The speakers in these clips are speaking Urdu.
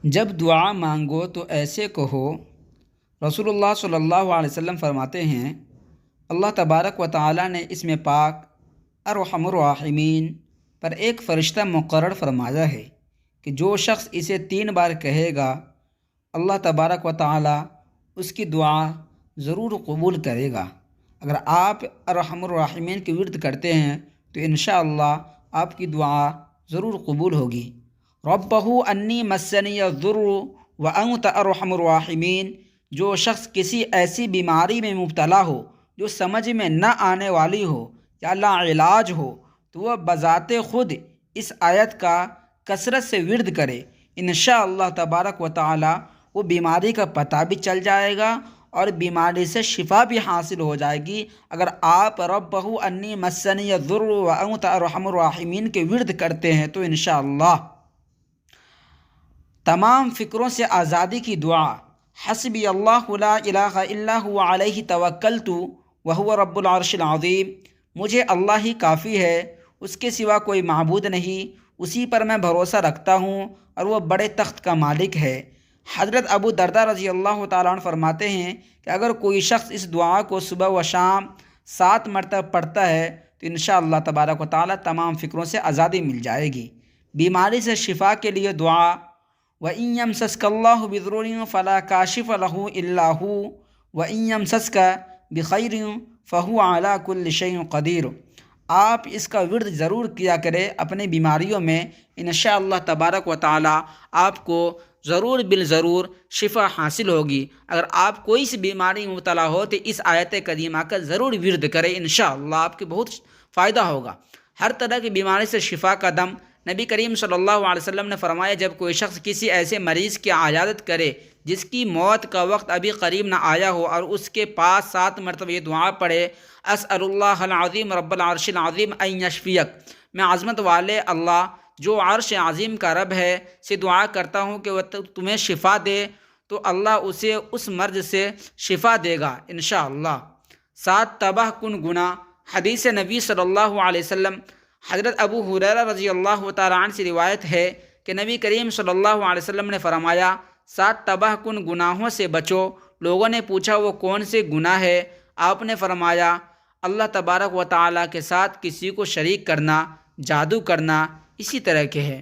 جب دعا مانگو تو ایسے کہو۔ رسول اللہ صلی اللہ علیہ وسلم فرماتے ہیں، اللہ تبارک و تعالی نے اس میں پاک ارحم الراحمین پر ایک فرشتہ مقرر فرمایا ہے کہ جو شخص اسے 3 بار کہے گا، اللہ تبارک و تعالی اس کی دعا ضرور قبول کرے گا۔ اگر آپ ارحم الراحمین کی ورد کرتے ہیں تو انشاءاللہ آپ کی دعا ضرور قبول ہوگی۔ ربہ انی مسنی الضر وانت ارحم الراحمین، جو شخص کسی ایسی بیماری میں مبتلا ہو جو سمجھ میں نہ آنے والی ہو یا لا علاج ہو، تو وہ بذات خود اس آیت کا کثرت سے ورد کرے، انشاءاللہ تبارک و تعالی وہ بیماری کا پتہ بھی چل جائے گا اور بیماری سے شفا بھی حاصل ہو جائے گی۔ اگر آپ ربہ انی مسنی الضر وانت ارحم الراحمین کے ورد کرتے ہیں تو انشاءاللہ تمام فکروں سے آزادی کی دعا، حسبی اللہ لا الہ الا هو علیہ توکلت وہو رب العرش العظیم، مجھے اللہ ہی کافی ہے، اس کے سوا کوئی معبود نہیں، اسی پر میں بھروسہ رکھتا ہوں اور وہ بڑے تخت کا مالک ہے۔ حضرت ابو درداء رضی اللہ تعالیٰ عنہ فرماتے ہیں کہ اگر کوئی شخص اس دعا کو صبح و شام 7 مرتبہ پڑھتا ہے تو انشاءاللہ تبارک و تعالیٰ تمام فکروں سے آزادی مل جائے گی۔ بیماری سے شفا کے لیے دعا، وَإِن يَمْسَسْكَ اللَّهُ بِضُرٍّ فَلَا كَاشِفَ لَهُ إِلَّا هُوَ وَإِن يَمْسَسْكَ بِخَيْرٍ فَهُوَ عَلَى كُلِّ شَيْءٍ قَدِيرٌ۔ آپ اس کا ورد ضرور کیا کرے اپنی بیماریوں میں، انشاءاللہ تبارک و تعالی آپ کو ضرور بالضرور شفا حاصل ہوگی۔ اگر آپ کوئی سی بیماری میں مبتلا ہو تو اس آیت کریمہ کا ضرور ورد کریں، انشاءاللہ آپ کو بہت فائدہ ہوگا۔ ہر طرح کی بیماری سے شفا کا دم نبی کریم صلی اللہ علیہ وسلم نے فرمایا، جب کوئی شخص کسی ایسے مریض کی عیادت کرے جس کی موت کا وقت ابھی قریب نہ آیا ہو اور اس کے پاس 7 مرتبہ یہ دعا پڑھے، اسأل اللہ العظیم رب العرش العظیم ان یشفیک، میں عظمت والے اللہ جو عرش عظیم کا رب ہے سے دعا کرتا ہوں کہ وہ تمہیں شفا دے، تو اللہ اسے اس مرض سے شفا دے گا انشاءاللہ۔ 7 تباہ کن گناہ، حدیث نبی صلی اللہ علیہ وسلم حضرت ابو ہریرہ رضی اللہ تعالیٰ عنہ سے روایت ہے کہ نبی کریم صلی اللہ علیہ وسلم نے فرمایا، 7 تباہ کن گناہوں سے بچو۔ لوگوں نے پوچھا وہ کون سے گناہ ہے؟ آپ نے فرمایا، اللہ تبارک و تعالیٰ کے ساتھ کسی کو شریک کرنا، جادو کرنا، اسی طرح کے ہے۔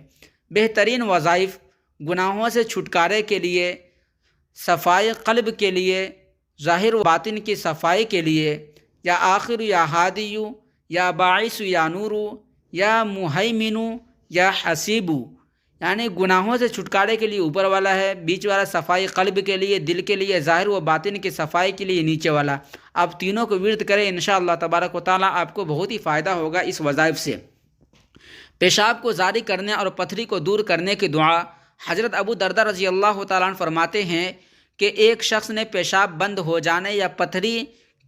بہترین وظائف گناہوں سے چھٹکارے کے لیے، صفائی قلب کے لیے، ظاہر و باطن کی صفائی کے لیے، یا آخر یا ہادی یا باعث یا نور یا مہیمن یا حسیب، یعنی گناہوں سے چھٹکارے کے لیے اوپر والا ہے، بیچ والا صفائی قلب کے لیے، دل کے لیے، ظاہر و باطن کی صفائی کے لیے نیچے والا۔ آپ تینوں کو ورد کریں، انشاءاللہ تبارک و تعالیٰ آپ کو بہت ہی فائدہ ہوگا اس وظائف سے۔ پیشاب کو جاری کرنے اور پتھری کو دور کرنے کی دعا، حضرت ابو درداء رضی اللہ تعالیٰ عنہ فرماتے ہیں کہ ایک شخص نے پیشاب بند ہو جانے یا پتھری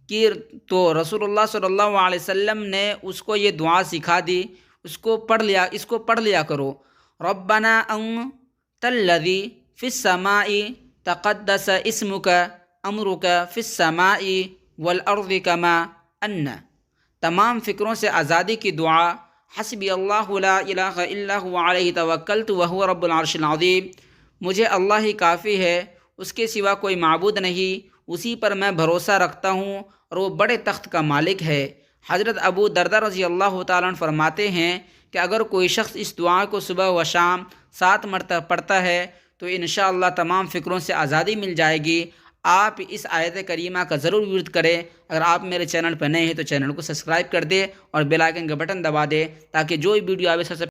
کی تو رسول اللہ صلی اللہ علیہ وسلم نے اس کو یہ دعا سکھا دی، اس کو پڑھ لیا کرو، ربنا انت الذی فی السماء تقدس اسمک امرک فی السماء والارض کما ان۔ تمام فکروں سے آزادی کی دعا، حسبی اللہ لا الہ الا هو علیہ توکلت وہو رب العرش العظیم، مجھے اللہ ہی کافی ہے، اس کے سوا کوئی معبود نہیں، اسی پر میں بھروسہ رکھتا ہوں اور وہ بڑے تخت کا مالک ہے۔ حضرت ابو درداء رضی اللہ تعالیٰ عنہ فرماتے ہیں کہ اگر کوئی شخص اس دعا کو صبح و شام 7 مرتبہ پڑھتا ہے تو انشاءاللہ تمام فکروں سے آزادی مل جائے گی۔ آپ اس آیت کریمہ کا ضرور ورد کریں۔ اگر آپ میرے چینل پر نئے ہیں تو چینل کو سبسکرائب کر دیں اور بیل آئکن کا بٹن دبا دیں تاکہ جو ویڈیو آئے سب سے